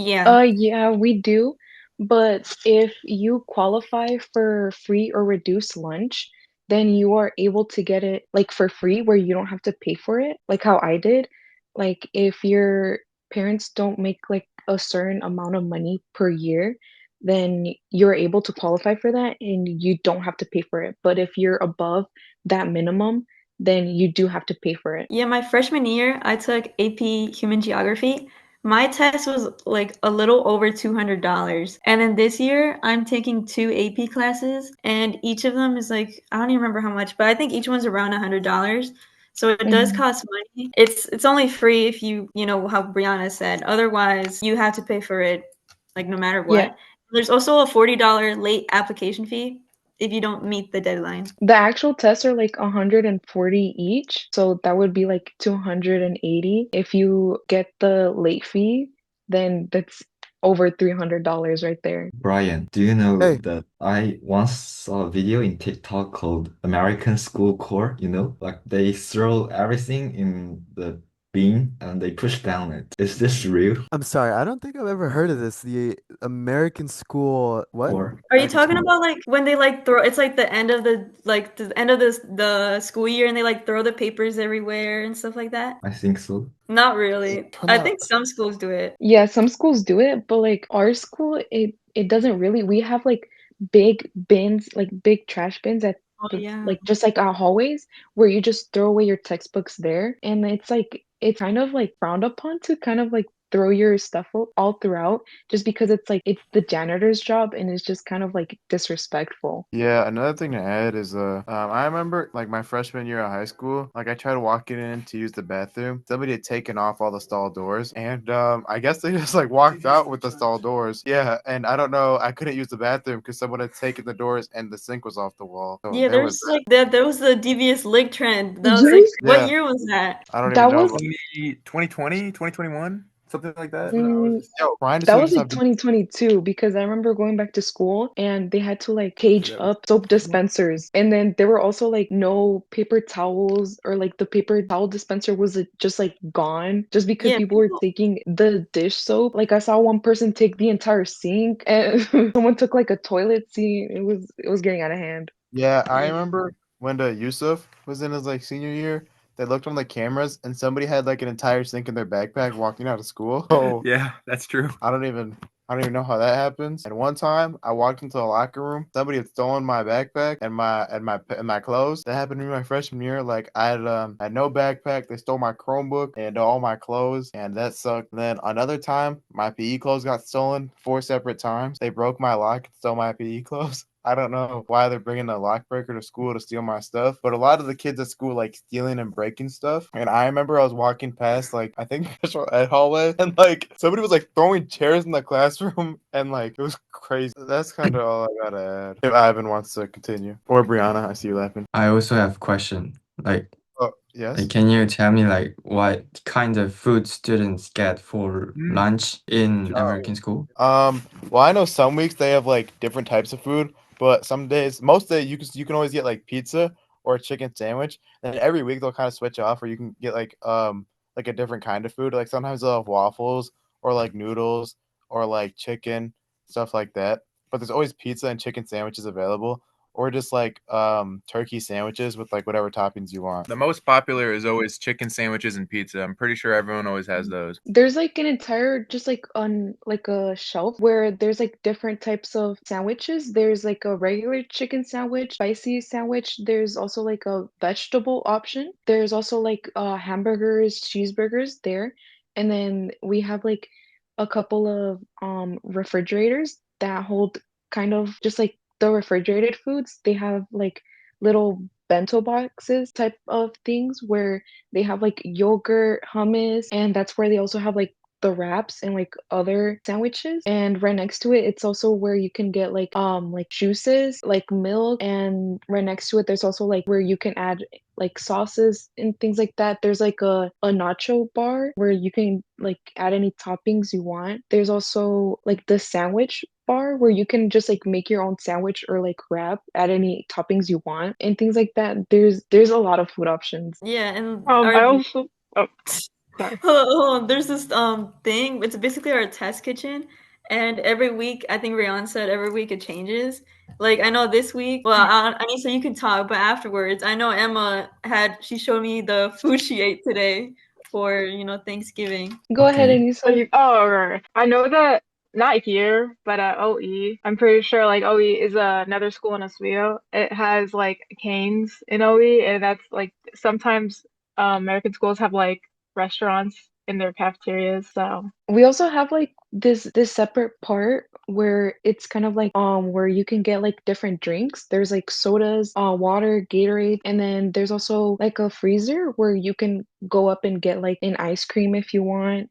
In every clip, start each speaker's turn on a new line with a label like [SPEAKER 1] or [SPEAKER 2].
[SPEAKER 1] Yeah.
[SPEAKER 2] Yeah, we do. But if you qualify for free or reduced lunch, then you are able to get it like for free where you don't have to pay for it, like how I did. Like if your parents don't make like a certain amount of money per year, then you're able to qualify for that and you don't have to pay for it. But if you're above that minimum, then you do have to pay for it.
[SPEAKER 1] Yeah, my freshman year, I took AP Human Geography. My test was like a little over $200. And then this year, I'm taking two AP classes, and each of them is like, I don't even remember how much, but I think each one's around $100. So it does
[SPEAKER 2] Mhm.
[SPEAKER 1] cost money. It's only free if you know how Brianna said. Otherwise, you have to pay for it like no matter
[SPEAKER 2] Yeah.
[SPEAKER 1] what. There's also a $40 late application fee if you don't meet the deadline.
[SPEAKER 2] The actual tests are like 140 each, so that would be like 280. If you get the late fee, then that's over $300 right there.
[SPEAKER 3] Brian, do you know
[SPEAKER 4] Hey,
[SPEAKER 3] that I once saw a video in TikTok called American School Core, like they throw everything in the bin and they push down it. Is this real?
[SPEAKER 4] I'm sorry. I don't think I've ever heard of this. The American school, what?
[SPEAKER 3] Or
[SPEAKER 1] Are you
[SPEAKER 3] like
[SPEAKER 1] talking about like when they like throw it's like the end of the end of the school year and they like throw the papers everywhere and stuff like that?
[SPEAKER 3] I think so.
[SPEAKER 1] Not really.
[SPEAKER 4] Put
[SPEAKER 1] I
[SPEAKER 4] out.
[SPEAKER 1] think some schools do it.
[SPEAKER 2] Yeah, some schools do it, but like our school, it doesn't really. We have like big bins, like big trash bins at
[SPEAKER 1] Oh
[SPEAKER 2] the
[SPEAKER 1] yeah.
[SPEAKER 2] like just like our hallways where you just throw away your textbooks there, and it's like it's kind of like frowned upon to kind of like throw your stuff all throughout just because it's like it's the janitor's job and it's just kind of like disrespectful.
[SPEAKER 5] Yeah, another thing to add is I remember like my freshman year of high school, like I tried walking in to use the bathroom. Somebody had taken off all the stall doors, and I guess they just like walked out with the stall doors. Yeah, and I don't know, I couldn't use the bathroom because someone had taken the doors and the sink was off the wall. So
[SPEAKER 1] Yeah,
[SPEAKER 5] there was
[SPEAKER 1] there's like there was the devious leg trend. That was like
[SPEAKER 2] Yes,
[SPEAKER 1] what
[SPEAKER 5] yeah,
[SPEAKER 1] year was that?
[SPEAKER 5] I don't even
[SPEAKER 2] that
[SPEAKER 5] know.
[SPEAKER 2] was
[SPEAKER 5] 2020, 2021, something like that.
[SPEAKER 2] mm,
[SPEAKER 5] Yo, Brian just
[SPEAKER 2] that
[SPEAKER 5] told me to
[SPEAKER 2] was like
[SPEAKER 5] stop.
[SPEAKER 2] 2022 because I remember going back to school and they had to like cage
[SPEAKER 5] That was
[SPEAKER 2] up soap dispensers. And then there were also like no paper towels or like the paper towel dispenser was just like gone just because
[SPEAKER 1] Yeah,
[SPEAKER 2] people were
[SPEAKER 1] people
[SPEAKER 2] taking the dish soap. Like I saw one person take the entire sink and someone took like a toilet seat. It was getting out of hand.
[SPEAKER 5] Yeah, I
[SPEAKER 1] yeah.
[SPEAKER 5] remember when the Yusuf was in his like senior year, they looked on the cameras and somebody had like an entire sink in their backpack walking out of school. Oh,
[SPEAKER 6] Yeah, that's true.
[SPEAKER 5] I don't even know how that happens. And one time I walked into the locker room, somebody had stolen my backpack and my clothes. That happened to me my freshman year. Like I had no backpack, they stole my Chromebook and all my clothes, and that sucked. And then another time my PE clothes got stolen four separate times. They broke my lock and stole my PE clothes. I don't know why they're bringing a lockbreaker to school to steal my stuff, but a lot of the kids at school like stealing and breaking stuff. And I remember I was walking past like I think special ed hallway, and like somebody was like throwing chairs in the classroom, and like it was crazy. That's kind of all I gotta add. If Ivan wants to continue, or Brianna, I see you laughing.
[SPEAKER 3] I also have a question.
[SPEAKER 5] Oh yes.
[SPEAKER 3] Can you tell me like what kind of food students get for
[SPEAKER 6] Mm.
[SPEAKER 3] lunch in
[SPEAKER 5] Oh.
[SPEAKER 3] American school?
[SPEAKER 5] Well, I know some weeks they have like different types of food, but some days, most days you can always get like pizza or a chicken sandwich. And every week they'll kind of switch off, or you can get like a different kind of food. Like sometimes they'll have waffles or like noodles or like chicken stuff like that. But there's always pizza and chicken sandwiches available, or just like turkey sandwiches with like whatever toppings you want.
[SPEAKER 6] The most popular is always chicken sandwiches and pizza. I'm pretty sure everyone always has those.
[SPEAKER 2] There's like an entire just like on like a shelf where there's like different types of sandwiches. There's like a regular chicken sandwich, spicy sandwich. There's also like a vegetable option. There's also like hamburgers, cheeseburgers there. And then we have like a couple of refrigerators that hold kind of just like the refrigerated foods. They have like little bento boxes type of things where they have like yogurt, hummus, and that's where they also have like the wraps and like other sandwiches. And right next to it, it's also where you can get like juices, like milk, and right next to it, there's also like where you can add like sauces and things like that. There's like a nacho bar where you can like add any toppings you want. There's also like the sandwich bar where you can just like make your own sandwich or like wrap, add any toppings you want and things like that. There's a lot of food options.
[SPEAKER 1] Yeah, and
[SPEAKER 2] I
[SPEAKER 1] our
[SPEAKER 2] also oh,
[SPEAKER 1] Hold on. There's this thing. It's basically our test kitchen, and every week, I think Rian said every week it changes. Like I know this week. Well, I mean, so you can talk, but afterwards, I know Emma she showed me the food she ate today for Thanksgiving.
[SPEAKER 2] Go ahead,
[SPEAKER 3] Okay.
[SPEAKER 2] Anissa.
[SPEAKER 7] Right. I know that not here, but at OE, I'm pretty sure like OE is another school in Oswego. It has like canes in OE, and that's like sometimes American schools have like restaurants in their cafeterias. So
[SPEAKER 2] We also have like this separate part where it's kind of like where you can get like different drinks. There's like sodas, water, Gatorade, and then there's also like a freezer where you can go up and get like an ice cream if you want.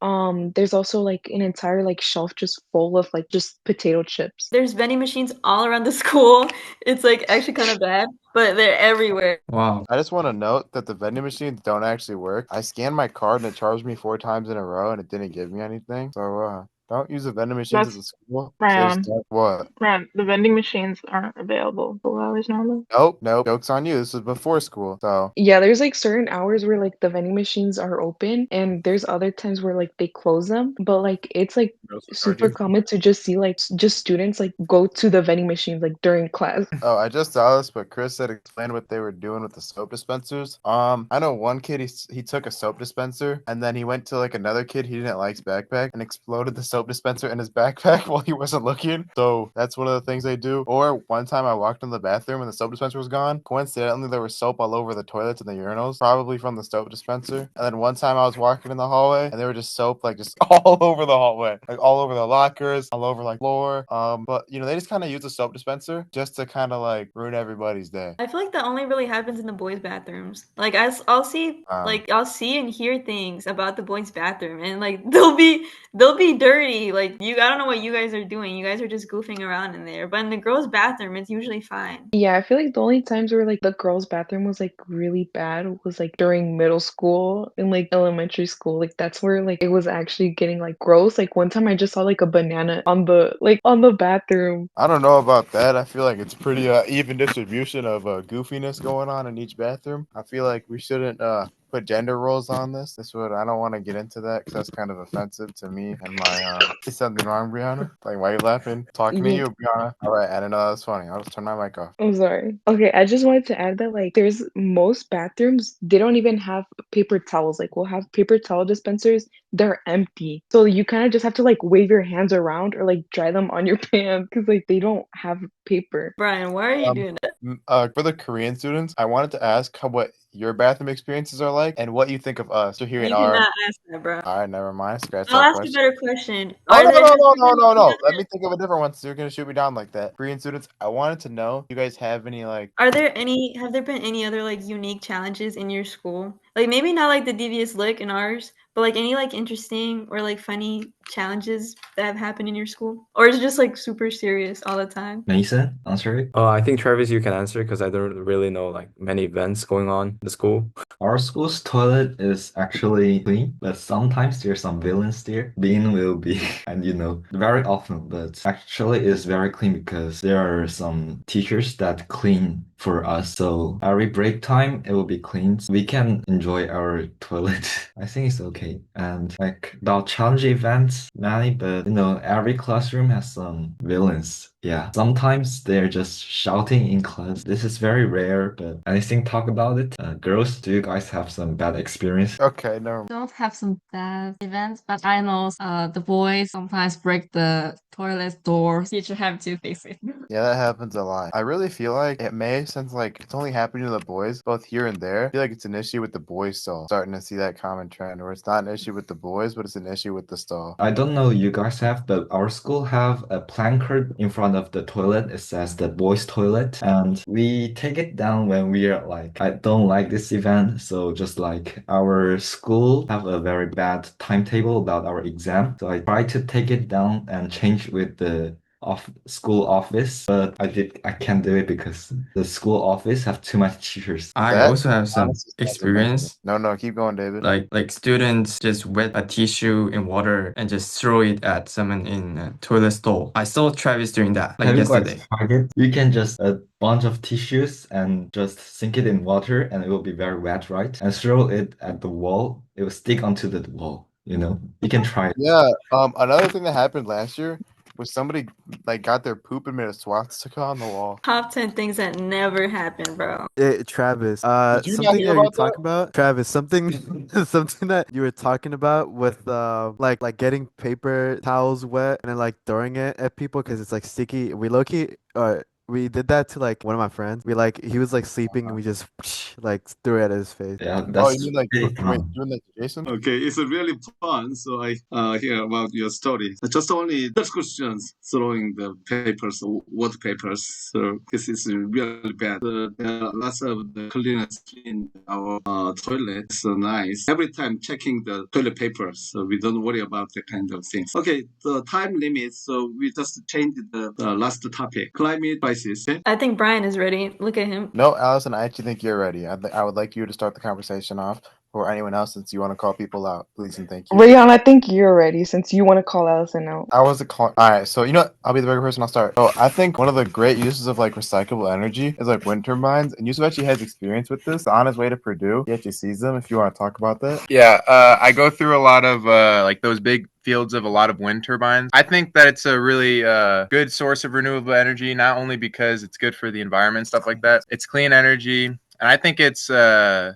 [SPEAKER 2] There's also like an entire like shelf just full of like just potato chips.
[SPEAKER 1] There's vending machines all around the school. It's like actually kind of bad, but they're everywhere.
[SPEAKER 3] Wow.
[SPEAKER 5] I just want to note that the vending machines don't actually work. I scanned my card and it charged me 4 times in a row and it didn't give me anything. So don't use the vending machines at the
[SPEAKER 7] that's
[SPEAKER 5] school.
[SPEAKER 7] Ryan.
[SPEAKER 5] What?
[SPEAKER 7] Ryan, the vending machines aren't available full hours normally.
[SPEAKER 5] Nope. Joke's on you. This was before school. So
[SPEAKER 2] Yeah, there's like certain hours where like the vending machines are open, and there's other times where like they close them. But like it's like super common to just see like just students like go to the vending machines like during class.
[SPEAKER 5] I just saw this, but Chris said explain what they were doing with the soap dispensers. I know one kid he took a soap dispenser and then he went to like another kid he didn't like's backpack and exploded the soap dispenser in his backpack while he wasn't looking. So that's one of the things they do. Or one time I walked in the bathroom and the soap dispenser was gone. Coincidentally, there was soap all over the toilets and the urinals, probably from the soap dispenser. And then one time I was walking in the hallway and there were just soap like just all over the hallway, like all over the lockers, all over like floor. But they just kind of use the soap dispenser just to kind of like ruin everybody's day.
[SPEAKER 1] I feel like that only really happens in the boys' bathrooms. Like I'll see I'll see and hear things about the boys' bathroom, and like they'll be dirty. Like I don't know what you guys are doing. You guys are just goofing around in there. But in the girls' bathroom, it's usually fine.
[SPEAKER 2] Yeah, I feel like the only times where like the girls' bathroom was like really bad was like during middle school and like elementary school. Like that's where like it was actually getting like gross. Like one time I just saw like a banana on the bathroom.
[SPEAKER 5] I don't know about that. I feel like it's pretty even distribution of goofiness going on in each bathroom. I feel like we shouldn't put gender roles on this. I don't want to get into that because that's kind of offensive to me and my. Is something wrong, Brianna? Like, why are you laughing? Talking to
[SPEAKER 2] Yeah.
[SPEAKER 5] you, Brianna. All right, I didn't know that was funny. I'll just turn my mic off.
[SPEAKER 2] I'm sorry. Okay, I just wanted to add that like there's most bathrooms, they don't even have paper towels. Like we'll have paper towel dispensers, they're empty. So you kind of just have to like wave your hands around or like dry them on your pants because like they don't have paper.
[SPEAKER 1] Brian, why are you doing that?
[SPEAKER 5] For the Korean students, I wanted to ask what your bathroom experiences are like and what you think of us. So hearing
[SPEAKER 1] You cannot ask that, bro.
[SPEAKER 5] all right, never mind. Scratch
[SPEAKER 1] I'll
[SPEAKER 5] that
[SPEAKER 1] ask a
[SPEAKER 5] question.
[SPEAKER 1] better question.
[SPEAKER 5] No,
[SPEAKER 1] Are
[SPEAKER 5] no,
[SPEAKER 1] there
[SPEAKER 5] no,
[SPEAKER 1] just
[SPEAKER 5] no, no, no, no.
[SPEAKER 1] any
[SPEAKER 5] Let me think of a different one. So you're gonna shoot me down like that. Korean students, I wanted to know, you guys have any like
[SPEAKER 1] have there been any other like unique challenges in your school? Like maybe not like the devious lick in ours, but like any like interesting or like funny challenges that have happened in your school? Or is it just like super serious all the time?
[SPEAKER 3] Mason, answer it.
[SPEAKER 8] I think Travis, you can answer because I don't really know like many events going on in the school.
[SPEAKER 3] Our school's toilet is actually clean, but sometimes there's some villains there. Bean will be, and very often, but actually it's very clean because there are some teachers that clean for us. So every break time, it will be cleaned. We can enjoy our toilet. I think it's okay. And like about challenge events, many, but every classroom has some villains. Yeah, sometimes they're just shouting in class. This is very rare, but anything talk about it? Girls, do you guys have some bad experience?
[SPEAKER 5] okay, never mind.
[SPEAKER 9] Don't have some bad events, but I know the boys sometimes break the toilet door. Teacher have to fix it.
[SPEAKER 5] Yeah, that happens a lot. I really feel like it may, since like it's only happening to the boys, both here and there. I feel like it's an issue with the boys stall. Starting to see that common trend where it's not an issue with the boys, but it's an issue with the stall.
[SPEAKER 3] I don't know you guys have, but our school have a placard in front of the toilet. It says the boys' toilet, and we take it down when we are like, I don't like this event. So just like our school have a very bad timetable about our exam, so I try to take it down and change with the school office, but I can't do it because the school office have too much teachers.
[SPEAKER 8] I
[SPEAKER 5] That
[SPEAKER 8] also have some
[SPEAKER 5] honestly sounds
[SPEAKER 8] experience.
[SPEAKER 5] amazing. No, keep going, David.
[SPEAKER 8] Like students just wet a tissue in water and just throw it at someone in a toilet stall. I saw Travis doing that like
[SPEAKER 3] Have you guys
[SPEAKER 8] yesterday.
[SPEAKER 3] tried it? You can just a bunch of tissues and just sink it in water and it will be very wet, right? And throw it at the wall. It will stick onto the wall, you know? You can try it.
[SPEAKER 5] Yeah. Another thing that happened last year was somebody like got their poop and made a swastika on the wall.
[SPEAKER 1] Top 10 things that never happen, bro.
[SPEAKER 4] Travis,
[SPEAKER 5] Did you not
[SPEAKER 4] something
[SPEAKER 5] hear
[SPEAKER 4] that you're
[SPEAKER 5] about that?
[SPEAKER 4] talking about, Travis, something something that you were talking about with like getting paper towels wet and then like throwing it at people because it's like sticky. We did that to like one of my friends. He was like sleeping and we just like threw it at his face.
[SPEAKER 3] Yeah,
[SPEAKER 5] Oh,
[SPEAKER 3] that's
[SPEAKER 5] you mean like
[SPEAKER 3] pretty
[SPEAKER 5] wait,
[SPEAKER 3] fun.
[SPEAKER 5] doing that to Jason?
[SPEAKER 10] Okay, it's really fun. So I hear about your story. Just only discussions throwing the papers, water papers. So this is really bad. There are lots of the cleaners in our toilet. So nice. Every time checking the toilet papers, so we don't worry about that kind of things. Okay, the time limit. So we just changed the last topic, climate crisis. Okay?
[SPEAKER 1] I think Brian is ready. Look at him.
[SPEAKER 5] No, Allison, I actually think you're ready. I would like you to start the conversation off, or anyone else, since you want to call people out. Please and thank you.
[SPEAKER 2] Rayon, I think you're ready since you want to call Allison out.
[SPEAKER 5] I was a call. All right, so you know what? I'll be the bigger person. I'll start. So I think one of the great uses of like recyclable energy is like wind turbines, and Yusuf actually has experience with this. On his way to Purdue, he actually sees them. If you want to talk about that.
[SPEAKER 6] Yeah, I go through a lot of like those big fields of a lot of wind turbines. I think that it's a really good source of renewable energy, not only because it's good for the environment, stuff like that. It's clean energy. And I think it's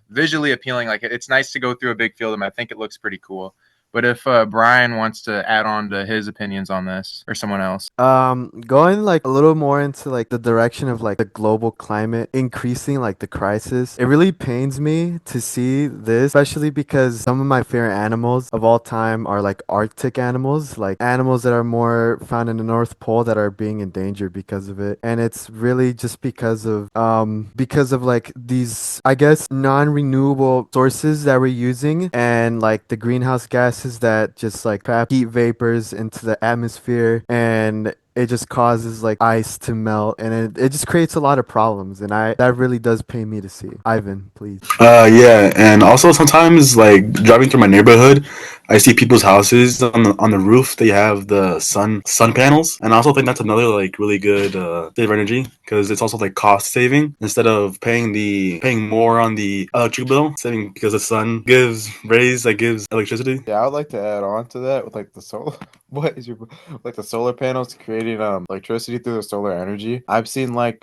[SPEAKER 6] visually appealing. Like it's nice to go through a big field, and I think it looks pretty cool. But if Brian wants to add on to his opinions on this, or someone else.
[SPEAKER 4] Going like a little more into like the direction of like the global climate increasing like the crisis, it really pains me to see this, especially because some of my favorite animals of all time are like Arctic animals, like animals that are more found in the North Pole that are being endangered because of it. And it's really just because of like these, I guess, non-renewable sources that we're using and like the greenhouse gases that just like trap heat vapors into the atmosphere, and it just causes like ice to melt, and it just creates a lot of problems, and that really does pain me to see. Ivan, please.
[SPEAKER 11] Yeah, and also sometimes like driving through my neighborhood, I see people's houses on the roof. They have the sun panels, and I also think that's another like really good save of energy because it's also like cost saving instead of paying more on the electric bill, saving because the sun gives rays that gives electricity.
[SPEAKER 5] Yeah, I would like to add on to that with like the solar. What is your like the solar panels creating electricity through the solar energy? I've seen like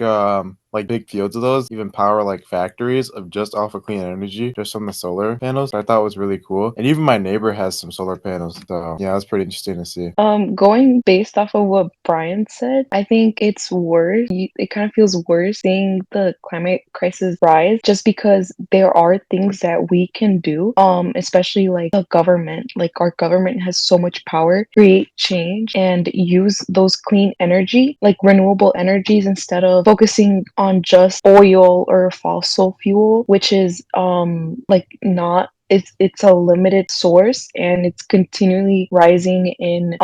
[SPEAKER 5] big fields of those even power like factories of just off of clean energy just from the solar panels. I thought was really cool, and even my neighbor has some solar panels. So yeah, that's pretty interesting to see.
[SPEAKER 2] Going based off of what Brian said, I think it's worse. It kind of feels worse seeing the climate crisis rise just because there are things that we can do, especially like the government. Like our government has so much power, create change and use those clean energy, like renewable energies, instead of focusing on just oil or fossil fuel, which is like not it's a limited source and it's continually rising in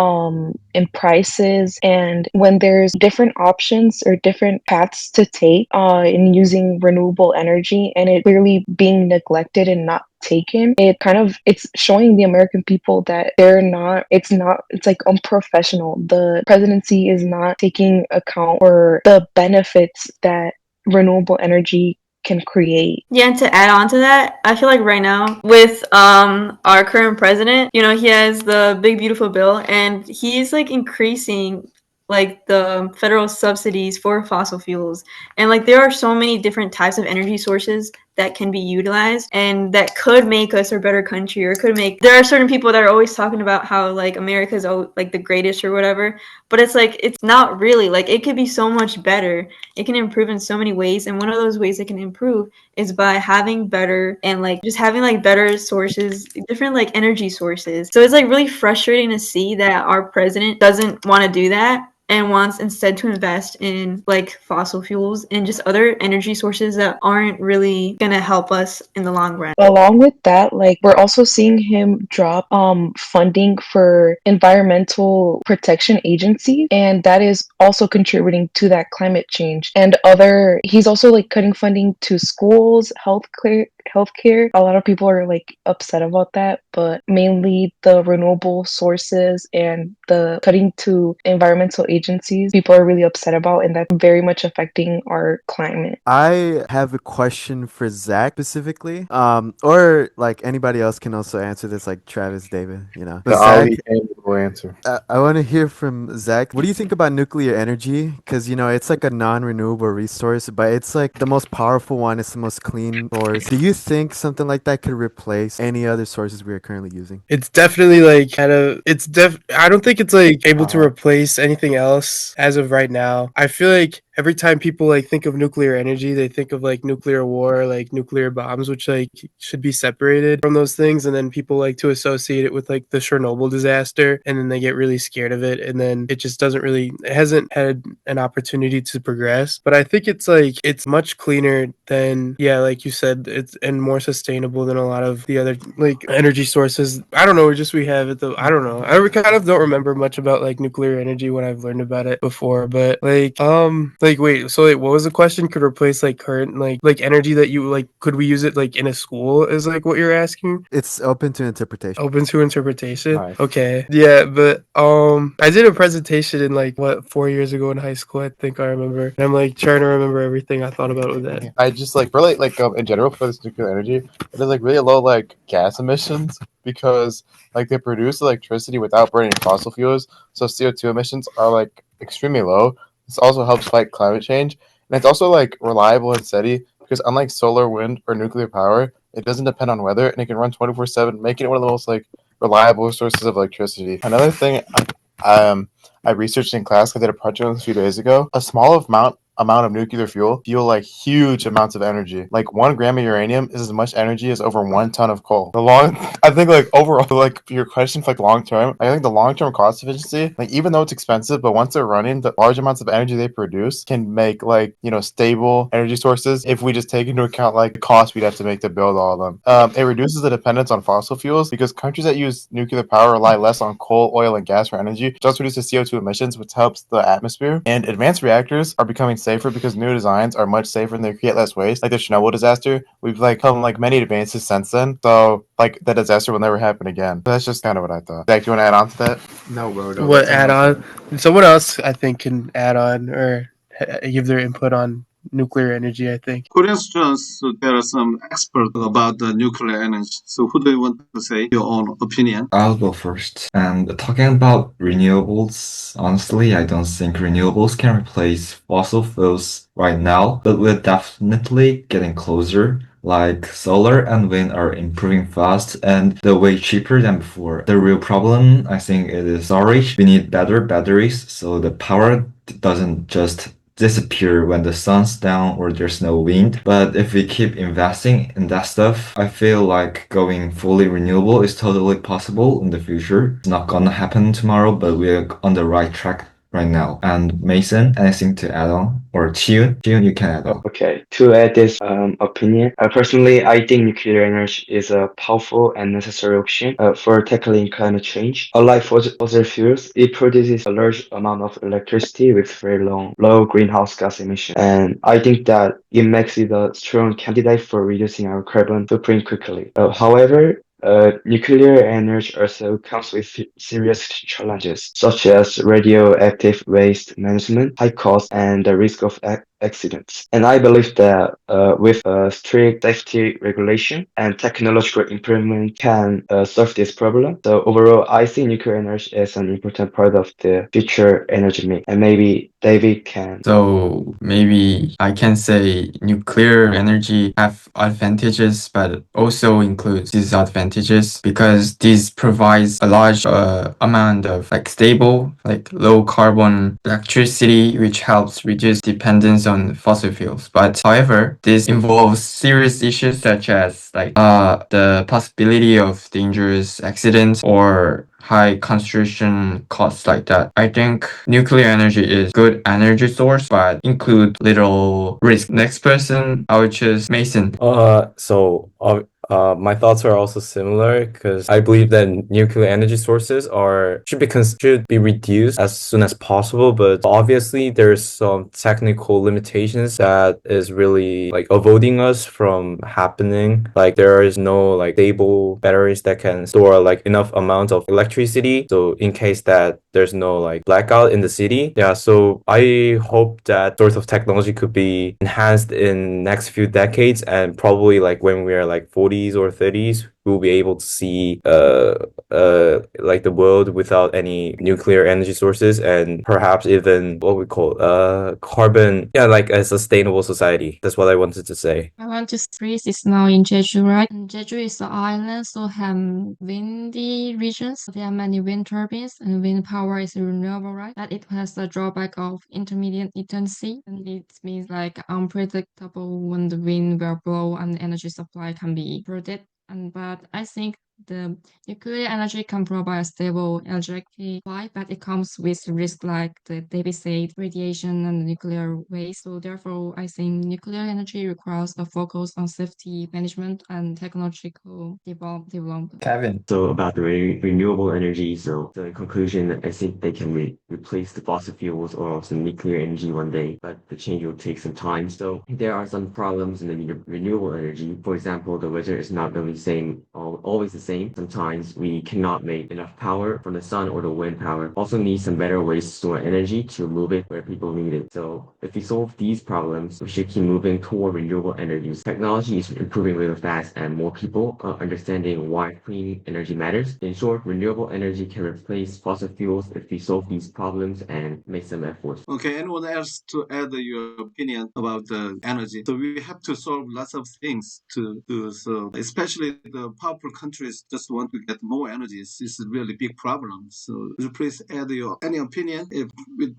[SPEAKER 2] prices. And when there's different options or different paths to take in using renewable energy and it clearly being neglected and not taken, it's showing the American people that it's like unprofessional. The presidency is not taking account for the benefits that renewable energy can create.
[SPEAKER 1] Yeah, and to add on to that, I feel like right now with our current president, you know, he has the big beautiful bill and he's like increasing like the federal subsidies for fossil fuels. And like there are so many different types of energy sources that can be utilized and that could make us a better country, or there are certain people that are always talking about how like America is like the greatest or whatever, but it's like it's not really. Like it could be so much better. It can improve in so many ways, and one of those ways it can improve is by having better and like just having like better sources, different like energy sources. So it's like really frustrating to see that our president doesn't want to do that. and wants instead to invest in like fossil fuels and just other energy sources that aren't really gonna help us in the long run.
[SPEAKER 2] Along with that, like we're also seeing him drop funding for environmental protection agencies, and that is also contributing to that climate change. And other he's also like cutting funding to schools, healthcare. A lot of people are like upset about that, but mainly the renewable sources and the cutting to environmental agencies, people are really upset about, and that's very much affecting our climate.
[SPEAKER 4] I have a question for Zach specifically. Or like anybody else can also answer this, like Travis, David, you know. But
[SPEAKER 5] The
[SPEAKER 4] Zach,
[SPEAKER 5] Ali will answer.
[SPEAKER 4] I want to hear from Zach. What do you think about nuclear energy? Because, you know, it's like a non-renewable resource, but it's like the most powerful one. It's the most clean source. Do you think something like that could replace any other sources we are currently using?
[SPEAKER 12] It's definitely like kind of I don't think it's like able to replace anything else as of right now. I feel like every time people like think of nuclear energy, they think of like nuclear war, like nuclear bombs, which like should be separated from those things, and then people like to associate it with like the Chernobyl disaster, and then they get really scared of it, and then it just it hasn't had an opportunity to progress. But I think it's like it's much cleaner than, yeah, like you said, it's and more sustainable than a lot of the other like energy sources. I don't know, we have it though. I don't know. I kind of don't remember much about like nuclear energy when I've learned about it before, but like wait, so like what was the question? Could replace like current like energy that you like, could we use it like in a school is like what you're asking?
[SPEAKER 4] It's open to interpretation.
[SPEAKER 12] Open to interpretation.
[SPEAKER 5] Nice.
[SPEAKER 12] Okay. Yeah, but I did a presentation in like 4 years ago in high school, I think I remember. And I'm like trying to remember everything I thought about with that.
[SPEAKER 5] I just like really like in general for this nuclear energy, it has like really low like gas emissions because like they produce electricity without burning fossil fuels, so CO2 emissions are like extremely low. This also helps fight climate change, and it's also like reliable and steady because unlike solar, wind, or nuclear power, it doesn't depend on weather and it can run 24/7, making it one of the most like reliable sources of electricity. Another thing I researched in class, I did a project on this a few days ago. A small amount of nuclear fuel like huge amounts of energy. Like 1 gram of uranium is as much energy as over 1 ton of coal. I think like overall, like your question for like long term, I think the long term cost efficiency, like even though it's expensive, but once they're running, the large amounts of energy they produce can make like, you know, stable energy sources. If we just take into account like the cost we'd have to make to build all of them, it reduces the dependence on fossil fuels because countries that use nuclear power rely less on coal, oil, and gas for energy, which also reduces CO2 emissions, which helps the atmosphere. And advanced reactors are becoming safer because new designs are much safer and they create less waste. Like the Chernobyl disaster, we've like come like many advances since then. So like that disaster will never happen again. So that's just kind of what I thought. Zach, do you want to add on to that?
[SPEAKER 3] No, bro. No,
[SPEAKER 12] What
[SPEAKER 3] that's
[SPEAKER 12] add
[SPEAKER 3] enough.
[SPEAKER 12] on? Someone else I think can add on or give their input on nuclear energy, I think.
[SPEAKER 10] Korean students, there are some experts about the nuclear energy. So who do you want to say your own opinion?
[SPEAKER 3] I'll go first. And talking about renewables, honestly, I don't think renewables can replace fossil fuels right now, but we're definitely getting closer. Like solar and wind are improving fast and they're way cheaper than before. The real problem, I think, it is storage. We need better batteries so the power doesn't just disappear when the sun's down or there's no wind. But if we keep investing in that stuff, I feel like going fully renewable is totally possible in the future. It's not gonna happen tomorrow, but we're on the right track right now. And Mason, anything to add on? Or Chiun, you can add on.
[SPEAKER 13] Okay, to add this opinion, personally, I think nuclear energy is a powerful and necessary option for tackling climate change. Unlike fossil fuels, it produces a large amount of electricity with very low greenhouse gas emission. And I think that it makes it a strong candidate for reducing our carbon footprint quickly. However, nuclear energy also comes with serious challenges, such as radioactive waste management, high cost, and the risk of accidents. And I believe that with strict safety regulation and technological improvement can solve this problem. So overall, I see nuclear energy as an important part of the future energy mix. And maybe David can.
[SPEAKER 8] So maybe I can say nuclear energy have advantages, but also includes disadvantages because this provides a large amount of like stable, like low carbon electricity, which helps reduce dependence depends on fossil fuels. But however, this involves serious issues such as like the possibility of dangerous accidents or high construction costs like that. I think nuclear energy is good energy source, but include little risk. Next person, I would choose Mason.
[SPEAKER 14] My thoughts are also similar because I believe that nuclear energy sources should be reduced as soon as possible. But obviously, there's some technical limitations that is really like avoiding us from happening. Like there is no like stable batteries that can store like enough amount of electricity. So in case that there's no like blackout in the city, yeah. So I hope that sort of technology could be enhanced in next few decades, and probably like when we are like 40s or 30s, we'll be able to see like the world without any nuclear energy sources, and perhaps even what we call carbon, yeah, like a sustainable society. That's what I wanted to say.
[SPEAKER 9] I want to Greece is now in Jeju, right? And Jeju is an island, so have windy regions. There are many wind turbines, and wind power is renewable, right? But it has the drawback of intermittent intensity, and it means like unpredictable when the wind will blow and the energy supply can be predicted. But I think the nuclear energy can provide a stable electricity supply, but it comes with risk like the David said, radiation and nuclear waste. So therefore, I think nuclear energy requires a focus on safety management and technological development.
[SPEAKER 8] Kevin.
[SPEAKER 15] So about the renewable energy, so the conclusion, I think they can replace the fossil fuels or also nuclear energy one day, but the change will take some time. So there are some problems in the renewable energy. For example, the weather is not really always the same. Sometimes we cannot make enough power from the sun or the wind power. Also need some better ways to store energy to move it where people need it. So if we solve these problems, we should keep moving toward renewable energies. Technology is improving really fast and more people are understanding why clean energy matters. In short, renewable energy can replace fossil fuels if we solve these problems and make some efforts.
[SPEAKER 10] Okay, anyone else to add your opinion about the energy? So we have to solve lots of things to do. So especially the powerful countries just want to get more energy. This is a really big problem. So would you please add your any opinion? If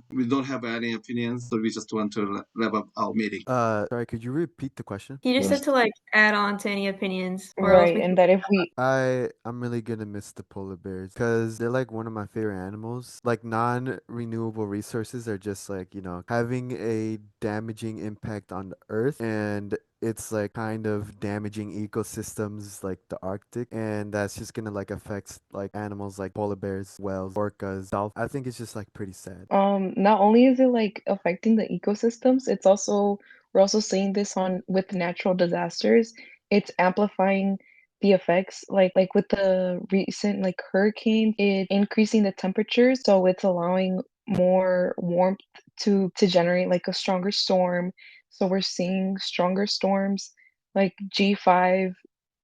[SPEAKER 10] we don't have any opinions, so we just want to wrap up our meeting.
[SPEAKER 4] Sorry, could you repeat the question?
[SPEAKER 1] He just
[SPEAKER 10] Yes.
[SPEAKER 1] said to like add on to any opinions, or else
[SPEAKER 2] Right,
[SPEAKER 1] we
[SPEAKER 2] and
[SPEAKER 1] can.
[SPEAKER 2] that if we
[SPEAKER 4] I'm really gonna miss the polar bears because they're like one of my favorite animals. Like non-renewable resources are just like, having a damaging impact on the earth, and it's like kind of damaging ecosystems like the Arctic, and that's just gonna like affect like animals like polar bears, whales, orcas, dolphins. I think it's just like pretty sad.
[SPEAKER 2] not only is it like affecting the ecosystems, it's also we're also seeing this on with natural disasters. It's amplifying the effects like with the recent like hurricane, it increasing the temperatures, so it's allowing more warmth to generate like a stronger storm. So we're seeing stronger storms like G5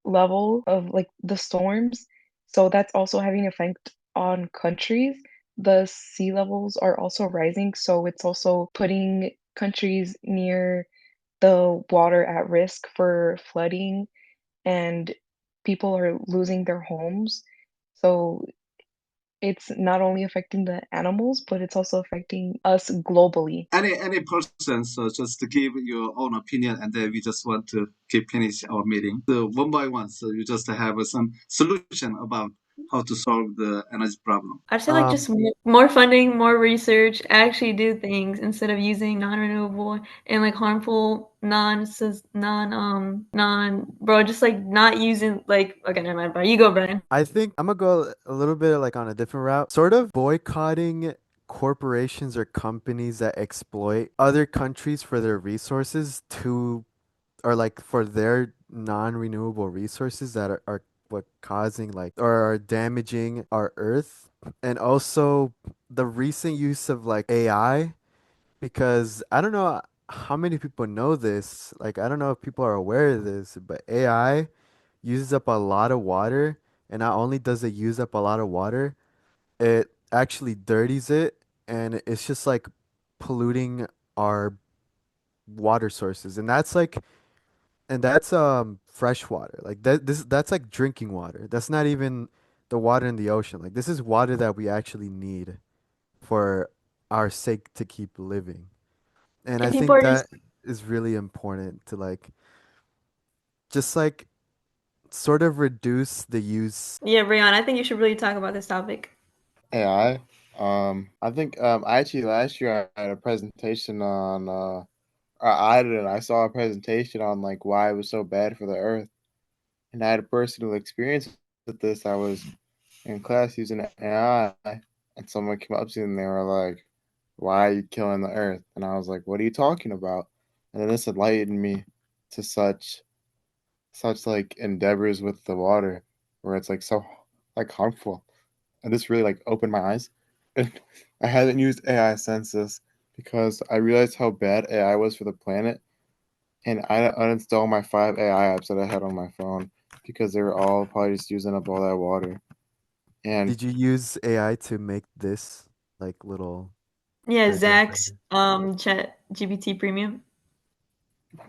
[SPEAKER 2] level of like the storms. So that's also having effect on countries. The sea levels are also rising, so it's also putting countries near the water at risk for flooding, and people are losing their homes. So it's not only affecting the animals, but it's also affecting us globally.
[SPEAKER 10] Any person, so just to give your own opinion, and then we just want to keep finish our meeting. So one by one, so you just have some solution about how to solve the energy problem.
[SPEAKER 1] I'd say like just more funding, more research, actually do things instead of using non-renewable and like harmful bro, just like not using like okay, never mind, bro. You go, Brian.
[SPEAKER 4] I think I'm gonna go a little bit like on a different route, sort of boycotting corporations or companies that exploit other countries for their resources or like for their non-renewable resources that are what causing like or are damaging our earth. And also the recent use of like AI, because I don't know how many people know this, like I don't know if people are aware of this, but AI uses up a lot of water, and not only does it use up a lot of water, it actually dirties it, and it's just like polluting our water sources. And that's fresh water. Like that's like drinking water. That's not even the water in the ocean. Like this is water that we actually need for our sake to keep living. And I
[SPEAKER 1] And people
[SPEAKER 4] think
[SPEAKER 1] are just
[SPEAKER 4] that is really important to like just like sort of reduce the use.
[SPEAKER 1] yeah, Brian, I think you should really talk about this topic.
[SPEAKER 5] AI. I think I actually last year I had a presentation on I did I saw a presentation on like why it was so bad for the earth, and I had a personal experience with this. I was in class using AI, and someone came up to me and they were like, "Why are you killing the earth?" And I was like, "What are you talking about?" And then this enlightened me to such like endeavors with the water, where it's like so like harmful, and this really like opened my eyes. And I haven't used AI since this because I realized how bad AI was for the planet, and I uninstalled my 5 AI apps that I had on my phone because they were all probably just using up all that water. And
[SPEAKER 4] Did you use AI to make this like little
[SPEAKER 1] Yeah, Zach's
[SPEAKER 4] presentation?
[SPEAKER 1] Chat GPT Premium.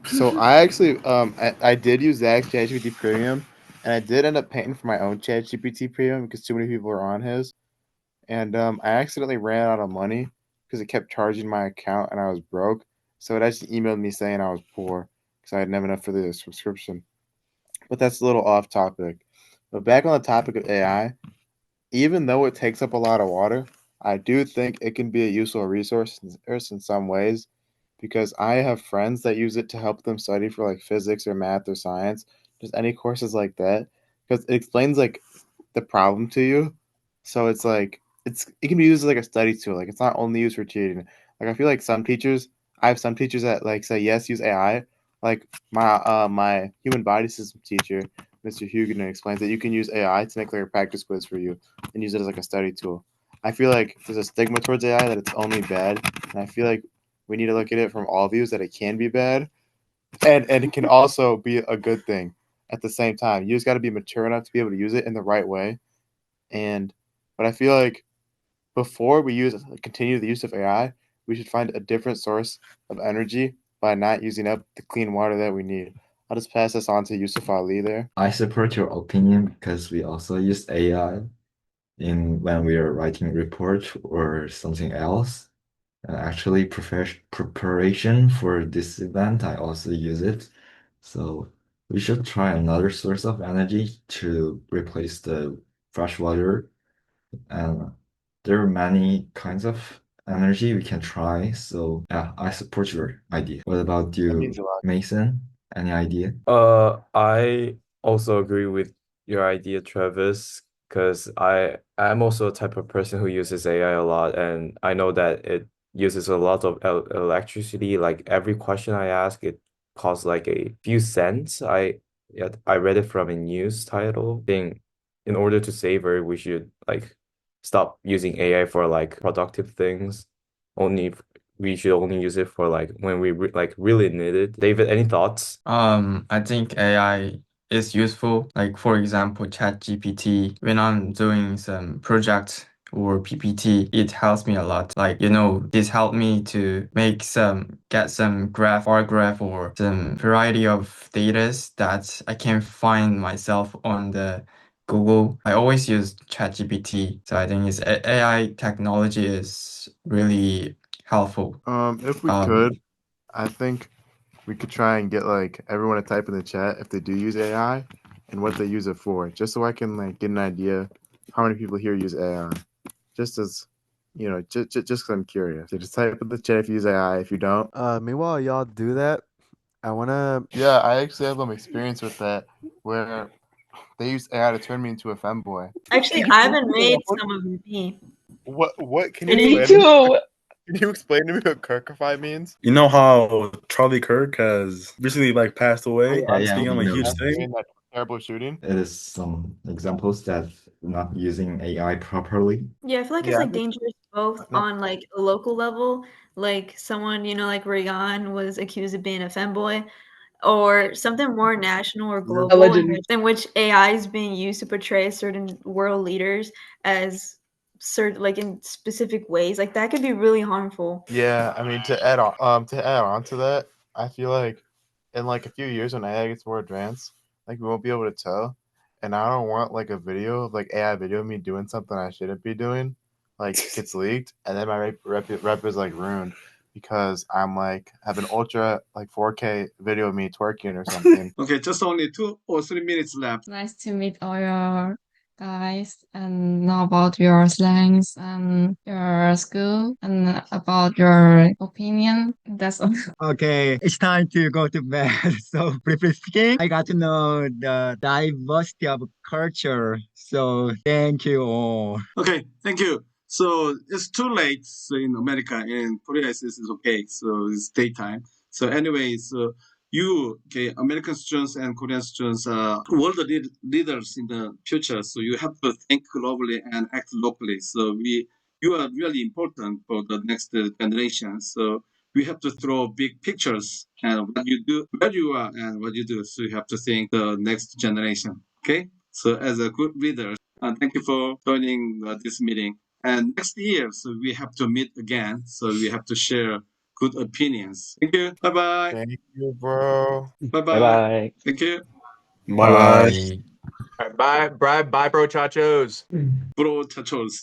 [SPEAKER 5] so I actually I did use Zach's ChatGPT Premium, and I did end up paying for my own ChatGPT Premium because too many people were on his. And I accidentally ran out of money because it kept charging my account and I was broke. So it actually emailed me saying I was poor because I didn't have enough for the subscription. But that's a little off topic. But back on the topic of AI, even though it takes up a lot of water, I do think it can be a useful resource in some ways because I have friends that use it to help them study for like physics or math or science, just any courses like that, because it explains like the problem to you. So it's like it can be used as like a study tool. Like it's not only used for cheating. Like I feel like I have some teachers that like say yes, use AI. Like my human body system teacher, Mr. Huguenin, explains that you can use AI to make like a practice quiz for you and use it as like a study tool. I feel like there's a stigma towards AI that it's only bad, and I feel like we need to look at it from all views that it can be bad and it can also be a good thing at the same time. You just got to be mature enough to be able to use it in the right way. And but I feel like before we continue the use of AI, we should find a different source of energy by not using up the clean water that we need. I'll just pass this on to Yusuf Ali there.
[SPEAKER 3] I support your opinion because we also use AI in when we are writing report or something else. And actually, preparation for this event, I also use it. So we should try another source of energy to replace the fresh water. And there are many kinds of energy we can try. So yeah, I support your idea. What about
[SPEAKER 5] That means
[SPEAKER 3] you,
[SPEAKER 5] a lot.
[SPEAKER 3] Mason? Any idea?
[SPEAKER 14] I also agree with your idea, Travis, because I'm also a type of person who uses AI a lot, and I know that it uses a lot of electricity. Like every question I ask, it costs like a few cents. I read it from a news title saying in order to save her, we should like stop using AI for like productive things. Only we should only use it for like when we like really need it. David, any thoughts?
[SPEAKER 8] I think AI is useful. Like for example, ChatGPT. When I'm doing some project or PPT, it helps me a lot. Like, this helped me to get some bar graph or some variety of data that I can find myself on the Google. I always use ChatGPT. So I think AI technology is really helpful.
[SPEAKER 5] If we could, I think we could try and get like everyone to type in the chat if they do use AI and what they use it for, just so I can like get an idea how many people here use AI. Just as just 'cause I'm curious. So just type in the chat if you use AI. If you don't,
[SPEAKER 4] Meanwhile, y'all do that. I wanna.
[SPEAKER 5] yeah, I actually have some experience with that where they use AI to turn me into a femboy.
[SPEAKER 1] Actually,
[SPEAKER 5] Can you
[SPEAKER 1] I
[SPEAKER 5] please
[SPEAKER 1] haven't
[SPEAKER 5] do
[SPEAKER 1] made
[SPEAKER 5] that?
[SPEAKER 1] some of me.
[SPEAKER 5] What can you
[SPEAKER 2] Me
[SPEAKER 5] explain to me?
[SPEAKER 2] too.
[SPEAKER 5] Can you explain to me what kirkify means?
[SPEAKER 11] You know how Charlie Kirk has recently like passed
[SPEAKER 5] Oh
[SPEAKER 11] away?
[SPEAKER 5] yeah,
[SPEAKER 3] Yeah,
[SPEAKER 11] It's
[SPEAKER 3] yeah,
[SPEAKER 11] become
[SPEAKER 3] we
[SPEAKER 11] a
[SPEAKER 3] know,
[SPEAKER 11] huge
[SPEAKER 3] we know.
[SPEAKER 11] thing.
[SPEAKER 5] in that terrible shooting.
[SPEAKER 3] It is some examples that not using AI properly.
[SPEAKER 1] Yeah, I feel like it's
[SPEAKER 5] Yeah,
[SPEAKER 1] like dangerous both
[SPEAKER 5] no,
[SPEAKER 1] on like a local level, like someone, like Regan was accused of being a femboy, or something more national or
[SPEAKER 5] you're
[SPEAKER 1] global
[SPEAKER 2] Allegedly.
[SPEAKER 1] in which AI is being used to portray certain world leaders as certain like in specific ways. Like that could be really harmful.
[SPEAKER 5] yeah. I mean, to add on to that, I feel like in like a few years when AI gets more advanced, like we won't be able to tell. And I don't want like a video of like AI video of me doing something I shouldn't be doing, like gets leaked, and then my rep is like ruined. because I'm like have an ultra like 4K video of me twerking or something.
[SPEAKER 10] Okay, just only 2 or 3 minutes left.
[SPEAKER 9] Nice to meet all your guys and know about your slangs and your school and about your opinion. That's all.
[SPEAKER 16] Okay, it's time to go to bed. So briefly speaking, I got to know the diversity of culture. So thank you all.
[SPEAKER 10] Okay, thank you. So it's too late in America. In Korea, it's okay. So it's daytime. So anyway, so you, okay, American students and Korean students are world leaders in the future. So you have to think globally and act locally. So you are really important for the next generation. So we have to throw big pictures and what you do, where you are and what you do. So you have to think the next generation. Okay. So as a good leader, thank you for joining this meeting. And next year, so we have to meet again. So we have to share good opinions. Thank you. Bye bye.
[SPEAKER 5] Thank you, bro.
[SPEAKER 10] Bye
[SPEAKER 13] Bye
[SPEAKER 10] bye.
[SPEAKER 13] bye.
[SPEAKER 10] Thank you.
[SPEAKER 11] Bye bye.
[SPEAKER 6] All right, bye, bro, chachos.
[SPEAKER 10] Bro, chachos.